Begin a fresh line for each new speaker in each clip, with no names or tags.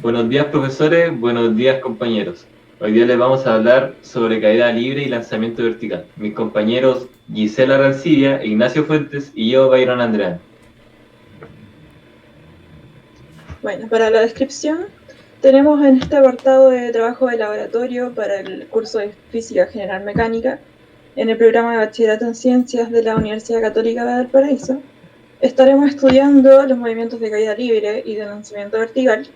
Buenos días, profesores, buenos días, compañeros. Hoy día les vamos a hablar sobre caída libre y lanzamiento vertical. Mis compañeros Gisela Rancilla, Ignacio Fuentes y yo, Byron Andreani.
Bueno, para la descripción tenemos en este apartado de trabajo de laboratorio para el curso de Física General Mecánica en el programa de Bachillerato en Ciencias de la Universidad Católica de Valparaíso. Estaremos estudiando los movimientos de caída libre y de lanzamiento vertical,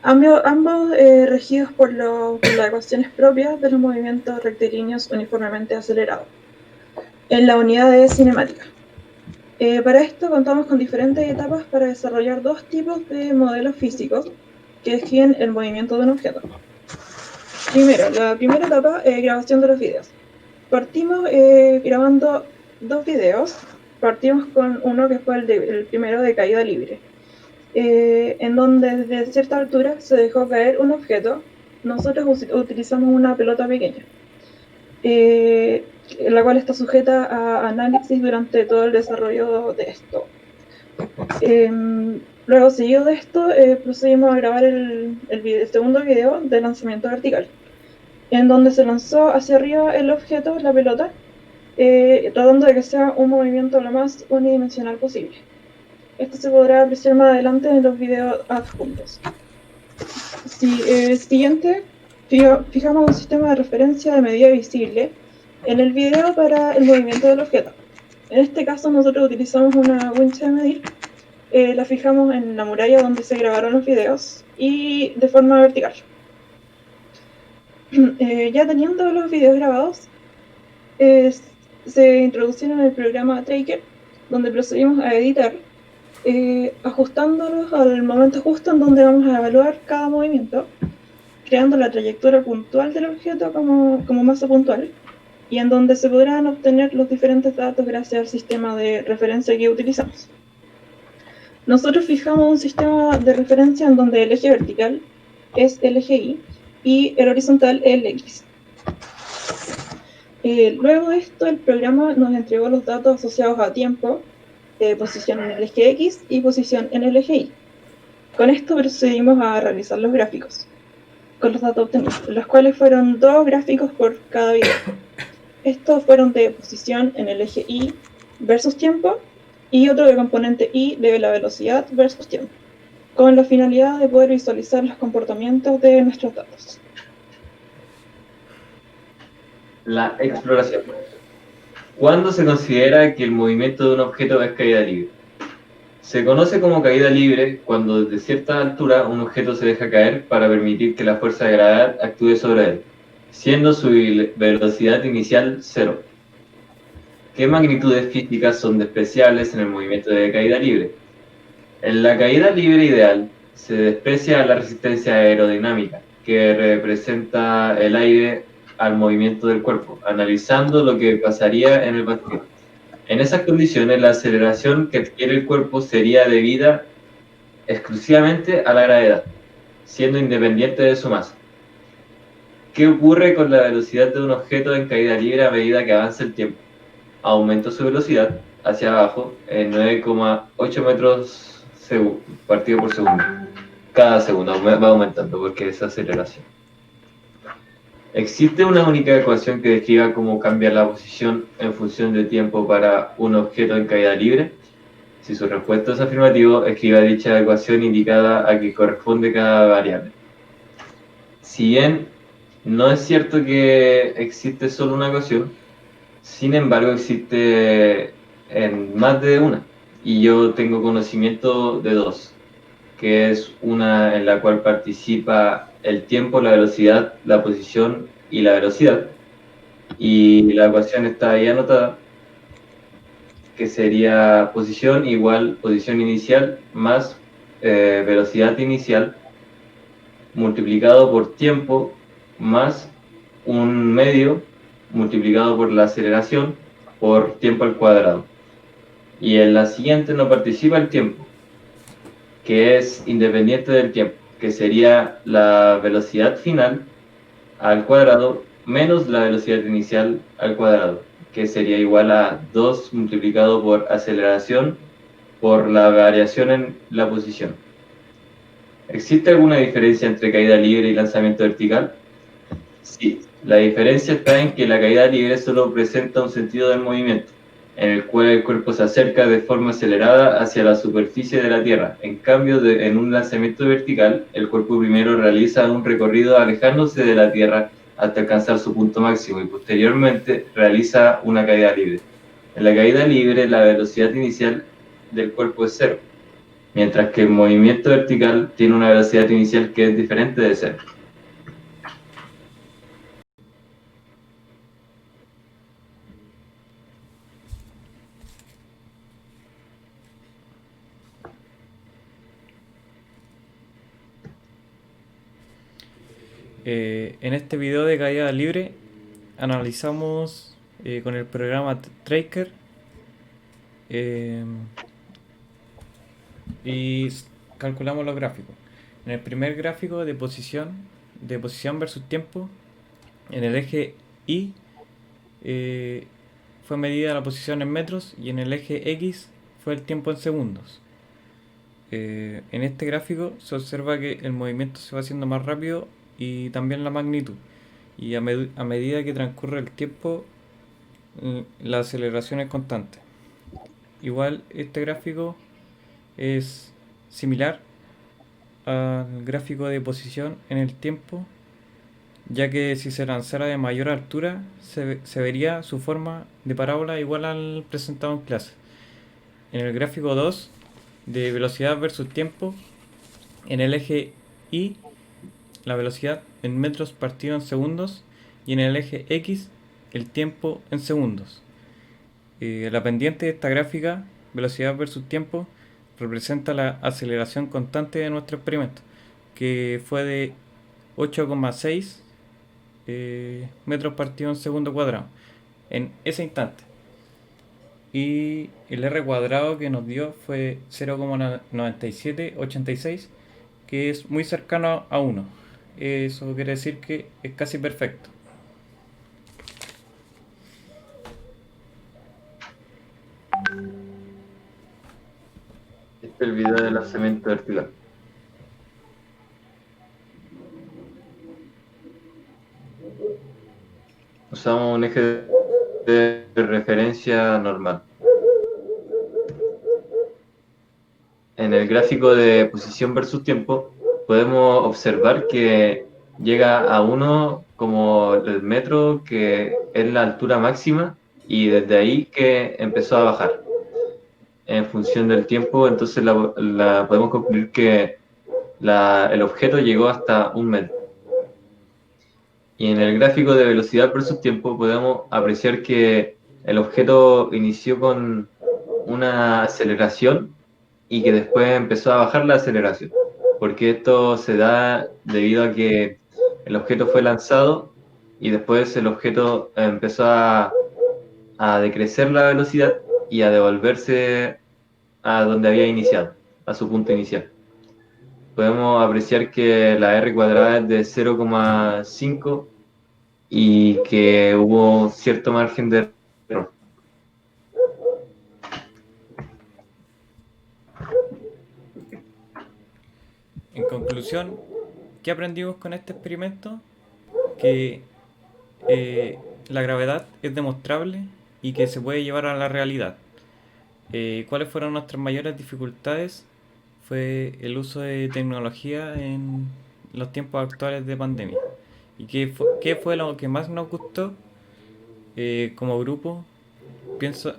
ambos regidos por las ecuaciones propias de los movimientos rectilíneos uniformemente acelerados en la unidad de cinemática. Para esto contamos con diferentes etapas para desarrollar dos tipos de modelos físicos que describen el movimiento de un objeto. Primero, la primera etapa, grabación de los videos. Partimos grabando dos videos. Partimos con uno que fue el primero de caída libre, en donde desde cierta altura se dejó caer un objeto. Nosotros utilizamos una pelota pequeña, la cual está sujeta a análisis durante todo el desarrollo de esto. Luego, seguido de esto, procedimos a grabar el segundo video de lanzamiento vertical, en donde se lanzó hacia arriba el objeto, la pelota, tratando de que sea un movimiento lo más unidimensional posible. Esto se podrá apreciar más adelante en los videos adjuntos. Siguiente, fijamos un sistema de referencia de medida visible en el video para el movimiento del objeto. En este caso nosotros utilizamos una wincha de medir. La fijamos en la muralla donde se grabaron los videos y de forma vertical. Ya teniendo los videos grabados, se introducieron en el programa Tracker, donde procedimos a editar, ajustándolos al momento justo en donde vamos a evaluar cada movimiento, creando la trayectoria puntual del objeto como masa puntual, y en donde se podrán obtener los diferentes datos gracias al sistema de referencia que utilizamos. Nosotros fijamos un sistema de referencia en donde el eje vertical es el eje Y y el horizontal el X. Luego de esto, el programa nos entregó los datos asociados a tiempo, posición en el eje X y posición en el eje Y. Con esto procedimos a realizar los gráficos con los datos obtenidos, los cuales fueron 2 gráficos por cada video. Estos fueron de posición en el eje Y versus tiempo, y otro de componente Y de la velocidad versus tiempo, con la finalidad de poder visualizar los comportamientos de nuestros datos.
La exploración. ¿Cuándo se considera que el movimiento de un objeto es caída libre? Se conoce como caída libre cuando desde cierta altura un objeto se deja caer para permitir que la fuerza de gravedad actúe sobre él, siendo su velocidad inicial cero. ¿Qué magnitudes físicas son despreciables en el movimiento de caída libre? En la caída libre ideal se desprecia la resistencia aerodinámica, que representa el aire al movimiento del cuerpo, analizando lo que pasaría en el vacío. En esas condiciones, la aceleración que adquiere el cuerpo sería debida exclusivamente a la gravedad, siendo independiente de su masa. ¿Qué ocurre con la velocidad de un objeto en caída libre a medida que avanza el tiempo? Aumenta su velocidad hacia abajo en 9,8 metros partido por segundo. Cada segundo va aumentando porque es aceleración. ¿Existe una única ecuación que describa cómo cambia la posición en función de tiempo para un objeto en caída libre? Si su respuesta es afirmativo, escriba dicha ecuación indicada a que corresponde cada variable. Si bien no es cierto que existe solo una ecuación, sin embargo existe en más de una, y yo tengo conocimiento de dos, que es una en la cual participa el tiempo, la velocidad, la posición y la velocidad, y la ecuación está ahí anotada, que sería posición igual posición inicial más velocidad inicial multiplicado por tiempo más un medio multiplicado por la aceleración por tiempo al cuadrado. Y en la siguiente no participa el tiempo, que es independiente del tiempo, que sería la velocidad final al cuadrado menos la velocidad inicial al cuadrado, que sería igual a 2 multiplicado por aceleración por la variación en la posición. ¿Existe alguna diferencia entre caída libre y lanzamiento vertical? Sí, la diferencia está en que la caída libre solo presenta un sentido del movimiento, en el cual el cuerpo se acerca de forma acelerada hacia la superficie de la Tierra. En cambio, en un lanzamiento vertical, el cuerpo primero realiza un recorrido alejándose de la Tierra hasta alcanzar su punto máximo y posteriormente realiza una caída libre. En la caída libre, la velocidad inicial del cuerpo es cero, mientras que el movimiento vertical tiene una velocidad inicial que es diferente de cero.
En este video de caída libre analizamos con el programa Tracker eh, y calculamos los gráficos. En el primer gráfico de posición versus tiempo, en el eje Y fue medida la posición en metros y en el eje X fue el tiempo en segundos. En este gráfico se observa que el movimiento se va haciendo más rápido y también la magnitud. Y a medida que transcurre el tiempo, la aceleración es constante. Igual este gráfico es similar al gráfico de posición en el tiempo, ya que si se lanzara de mayor altura se vería su forma de parábola igual al presentado en clase. En el gráfico 2 de velocidad versus tiempo, en el eje Y la velocidad en metros partido en segundos y en el eje X el tiempo en segundos. La pendiente de esta gráfica, velocidad versus tiempo, representa la aceleración constante de nuestro experimento, que fue de 8,6 metros partido en segundo cuadrado en ese instante. Y el R cuadrado que nos dio fue 0,9786, que es muy cercano a 1. Eso quiere decir que es casi perfecto.
Este es el video del lanzamiento vertical. Usamos un eje de referencia normal. En el gráfico de posición versus tiempo, podemos observar que llega a 1 como el metro, que es la altura máxima, y desde ahí que empezó a bajar. En función del tiempo, entonces podemos concluir que el objeto llegó hasta 1 metro. Y en el gráfico de velocidad versus tiempo podemos apreciar que el objeto inició con una aceleración y que después empezó a bajar la aceleración, porque esto se da debido a que el objeto fue lanzado y después el objeto empezó a decrecer la velocidad y a devolverse a donde había iniciado, a su punto inicial. Podemos apreciar que la R cuadrada es de 0,5 y que hubo cierto margen de error.
En conclusión, ¿qué aprendimos con este experimento? Que la gravedad es demostrable y que se puede llevar a la realidad. ¿Cuáles fueron nuestras mayores dificultades? Fue el uso de tecnología en los tiempos actuales de pandemia. ¿Y qué fue lo que más nos gustó? Como grupo,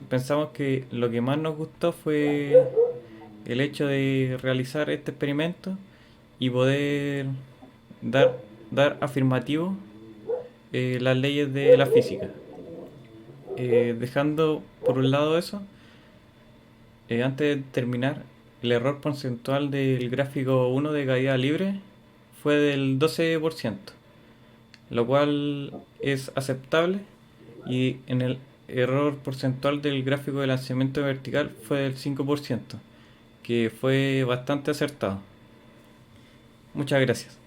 pensamos que lo que más nos gustó fue el hecho de realizar este experimento y poder dar, dar afirmativo las leyes de la física. Dejando por un lado eso, antes de terminar, el error porcentual del gráfico 1 de caída libre fue del 12%, lo cual es aceptable, y en el error porcentual del gráfico de lanzamiento vertical fue del 5%, que fue bastante acertado. Muchas gracias.